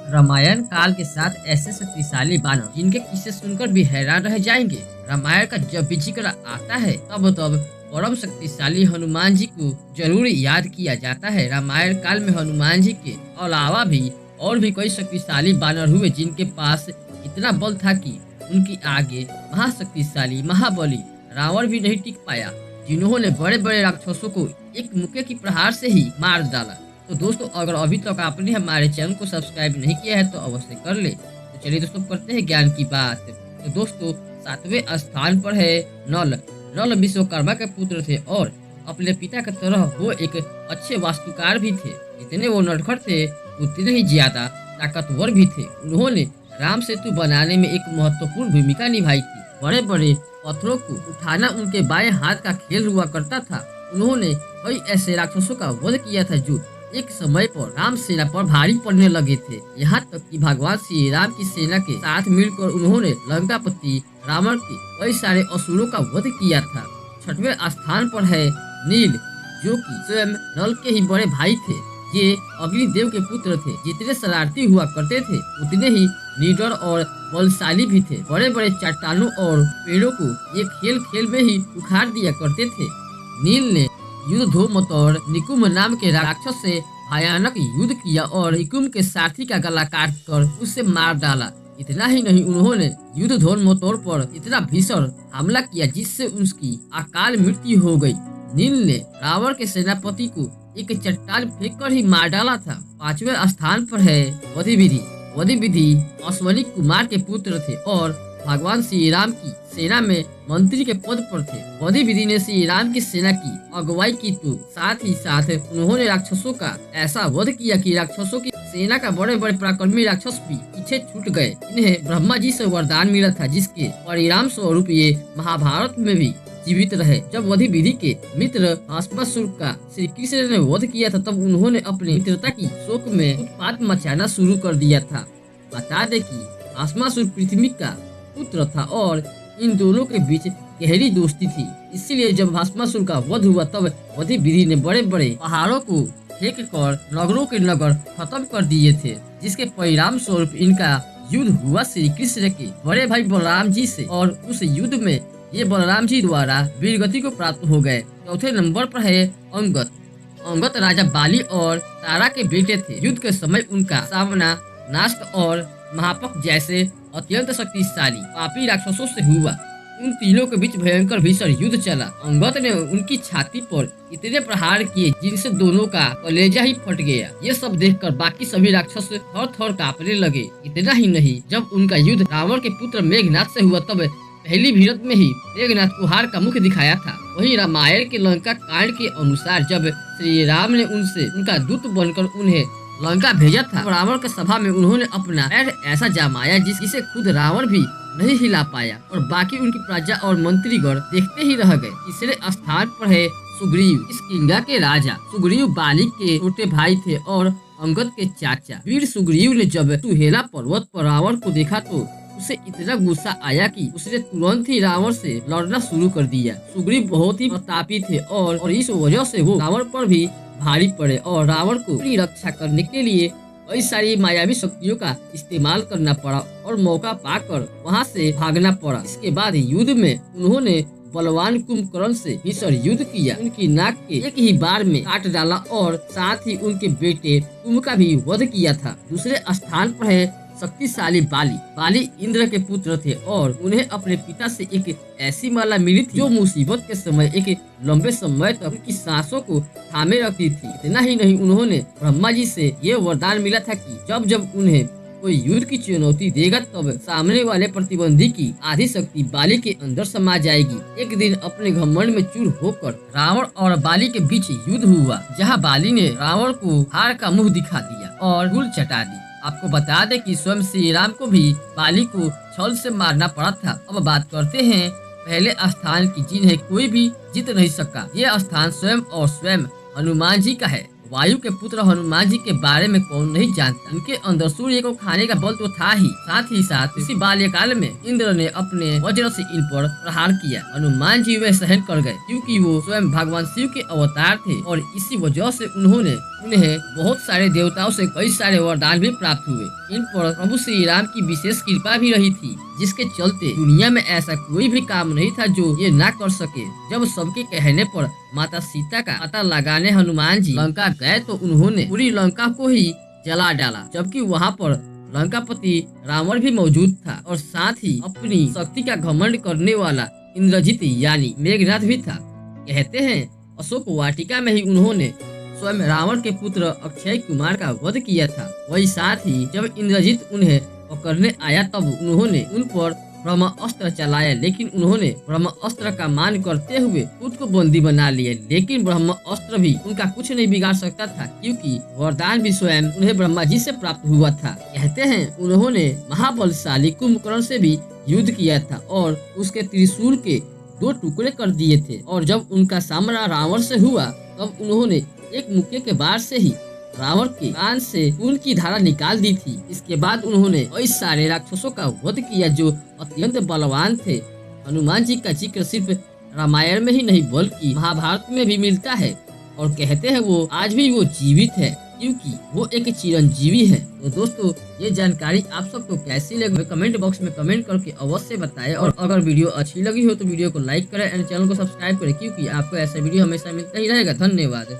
रामायण काल के साथ ऐसे शक्तिशाली बानर जिनके किस्से सुनकर भी हैरान रह जाएंगे। रामायण का जब भी जिक्र आता है तब तब परम शक्तिशाली हनुमान जी को जरूर याद किया जाता है। रामायण काल में हनुमान जी के अलावा भी और भी कई शक्तिशाली बानर हुए जिनके पास इतना बल था कि उनकी आगे महाशक्तिशाली महाबली रावण भी नहीं टिक पाया, जिन्होंने बड़े बड़े राक्षसों को एक मुक्के की प्रहार से ही मार डाला। तो दोस्तों, अगर अभी तक आपने हमारे चैनल को सब्सक्राइब नहीं किया है तो अवश्य कर ले। तो चलिए दोस्तों, करते हैं ज्ञान की बात। तो दोस्तों, 7वें स्थान पर है नल। नल विश्वकर्मा के पुत्र थे और अपने पिता की तरह वो एक अच्छे वास्तुकार भी थे। जितने वो नटखट थे उतने ही ज्यादा ताकतवर भी थे। उन्होंने राम सेतु बनाने में एक महत्वपूर्ण भूमिका निभाई थी। बड़े बड़े पत्थरों को उठाना उनके बाएं हाथ का खेल हुआ करता था। उन्होंने कई ऐसे राक्षसों का वध किया था जो एक समय पर राम सेना पर भारी पड़ने लगे थे। यहाँ तक कि भगवान श्री राम की सेना के साथ मिलकर उन्होंने लंकापति रावण के कई सारे असुरों का वध किया था। 6वें स्थान पर है नील, जो कि स्वयं नल के ही बड़े भाई थे। ये अग्निदेव के पुत्र थे। जितने शरारती हुआ करते थे उतने ही निडर और बलशाली भी थे। बड़े बड़े चट्टानों और पेड़ों को ये खेल खेल में ही उखाड़ दिया करते थे। नील ने युद्धोमत और निकुम नाम के राक्षस से भयानक युद्ध किया और निकुम के सारथी का गला काट कर उसे मार डाला। इतना ही नहीं, उन्होंने युद्धोन्मोतोर पर इतना भीषण हमला किया जिससे उसकी अकाल मृत्यु हो गई। नील ने रावण के सेनापति को एक चट्टान फेंक कर ही मार डाला था। 5वें स्थान पर है वधिविधि। वधिविधि अश्वनी कुमार के पुत्र थे और भगवान श्री राम की सेना में मंत्री के पद पर थे। वधिविधि ने श्री राम की सेना की अगुवाई की तो साथ ही साथ उन्होंने राक्षसों का ऐसा वध किया कि राक्षसों की सेना का बड़े बड़े पराक्रमी राक्षस भी पीछे छूट गए। इन्हें ब्रह्मा जी से वरदान मिला था जिसके परिणाम स्वरूप ये महाभारत में भी जीवित रहे। जब वधिविधि के मित्र भस्मासुर का श्री कृष्ण ने वध किया था तब उन्होंने अपनी मित्रता की शोक में उत्पात मचाना शुरू कर दिया था। बता दे कि भस्मासुर पृथ्वी का पुत्र था और इन दोनों के बीच गहरी दोस्ती थी। इसलिए जब भस्मासुर का वध हुआ तब वधिविधि ने बड़े बड़े पहाड़ों को फेंक कर नगरों के नगर खत्म कर दिए थे, जिसके परिणाम स्वरूप इनका युद्ध हुआ श्री कृष्ण के बड़े भाई बलराम जी से और उस युद्ध में ये बलराम जी द्वारा वीरगति को प्राप्त हो गए। 4थे नंबर पर है अंगद। अंगद राजा बाली और तारा के बेटे थे। युद्ध के समय उनका सामना नास्क और महापक जैसे अत्यंत शक्तिशाली पापी राक्षसों से हुआ। उन तीनों के बीच भयंकर भीषण युद्ध चला। अंगद ने उनकी छाती पर इतने प्रहार किए जिनसे दोनों का कलेजा ही फट गया। ये सब देखकर बाकी सभी राक्षस थर थर कांपने लगे। इतना ही नहीं, जब उनका युद्ध रावण के पुत्र मेघनाथ से हुआ तब पहली भिड़ंत में ही मेघनाथ को हार का मुख दिखाया था। वहीं रामायण के लंका कांड के अनुसार जब श्री राम ने उनसे उनका दूत बनकर उन्हें लंका भेजा था, रावण के सभा में उन्होंने अपना पैर ऐसा जमाया जिसे खुद रावण भी नहीं हिला पाया और बाकी उनकी प्रजा और मंत्रीगण देखते ही रह गए। तीसरे स्थान पर है सुग्रीव। इस किंगा के राजा सुग्रीव बाली के छोटे भाई थे और अंगद के चाचा। वीर सुग्रीव ने जब सुहेला पर्वत पर रावण को देखा तो उसे इतना गुस्सा आया कि उसने तुरंत ही रावण से लड़ना शुरू कर दिया। सुग्रीव बहुत ही प्रतापी थे और इस वजह से वो रावण पर भी भारी पड़े और रावण को अपनी रक्षा करने के लिए कई सारी मायावी शक्तियों का इस्तेमाल करना पड़ा और मौका पाकर वहां से भागना पड़ा। इसके बाद युद्ध में उन्होंने बलवान कुंभकर्ण से भीषण युद्ध किया। उनकी नाक के एक ही बार में काट डाला और साथ ही उनके बेटे कुंभ का भी वध किया था। दूसरे स्थान पर है शक्तिशाली बाली। बाली इंद्र के पुत्र थे और उन्हें अपने पिता से एक ऐसी माला मिली थी जो मुसीबत के समय एक लंबे समय तक उनकी सांसों को थामे रखती थी। इतना ही नहीं, उन्होंने ब्रह्मा जी से ये वरदान मिला था कि जब जब उन्हें कोई युद्ध की चुनौती देगा तब सामने वाले प्रतिबंधी की आधी शक्ति बाली के अंदर समा जाएगी। एक दिन अपने घमंड में चूर होकर रावण और बाली के बीच युद्ध हुआ, जहाँ बाली ने रावण को हार का मुंह दिखा दिया और धूल चटा दी। आपको बता दें कि स्वयं श्री राम को भी बाली को छल से मारना पड़ा था। अब बात करते हैं पहले स्थान की, जिन्हें कोई भी जीत नहीं सका। ये स्थान स्वयं और स्वयं हनुमान जी का है। वायु के पुत्र हनुमान जी के बारे में कौन नहीं जानता। उनके अंदर सूर्य को खाने का बल तो था ही साथ इसी बाल्यकाल में इंद्र ने अपने वज्र से इन पर प्रहार किया। हनुमान जी वे सहन कर गए क्योंकि वो स्वयं भगवान शिव के अवतार थे और इसी वजह से उन्हें बहुत सारे देवताओं से कई सारे वरदान भी प्राप्त हुए। इन पर प्रभु श्री राम की विशेष कृपा भी रही थी, जिसके चलते दुनिया में ऐसा कोई भी काम नहीं था जो ये ना कर सके। जब सबके कहने पर माता सीता का पता लगाने हनुमान जी लंका गए तो उन्होंने पूरी लंका को ही जला डाला, जबकि वहाँ पर लंकापति रावण भी मौजूद था और साथ ही अपनी शक्ति का घमंड करने वाला इंद्रजित यानी मेघनाथ भी था। कहते हैं अशोक वाटिका में ही उन्होंने स्वयं रावण के पुत्र अक्षय कुमार का वध किया था। वही साथ ही जब इंद्रजित उन्हें पकड़ने आया तब उन्होंने उन पर ब्रह्मास्त्र चलाया, लेकिन उन्होंने ब्रह्मास्त्र का मान करते हुए खुद को बंदी बना लिया। लेकिन ब्रह्मास्त्र भी उनका कुछ नहीं बिगाड़ सकता था क्योंकि वरदान भी स्वयं उन्हें ब्रह्मा जी से प्राप्त हुआ था। कहते हैं उन्होंने महाबलशाली कुंभकर्ण से भी युद्ध किया था और उसके त्रिशूल के 2 टुकड़े कर दिए थे और जब उनका सामना रावण से हुआ तब उन्होंने एक मुक्के के बार से ही रावण के कान से खून की धारा निकाल दी थी। इसके बाद उन्होंने कई सारे राक्षसों का वध किया जो अत्यंत बलवान थे। हनुमान जी का जिक्र सिर्फ रामायण में ही नहीं बल्कि महाभारत में भी मिलता है और कहते हैं वो आज भी वो जीवित है क्योंकि वो एक चिरंजीवी है। तो दोस्तों ये जानकारी आप सबको कैसी लगी कमेंट बॉक्स में कमेंट करके अवश्य बताएं और अगर वीडियो अच्छी लगी हो तो वीडियो को लाइक करें एंड चैनल को सब्सक्राइब करें क्योंकि आपको ऐसा वीडियो हमेशा मिलता ही रहेगा। धन्यवाद।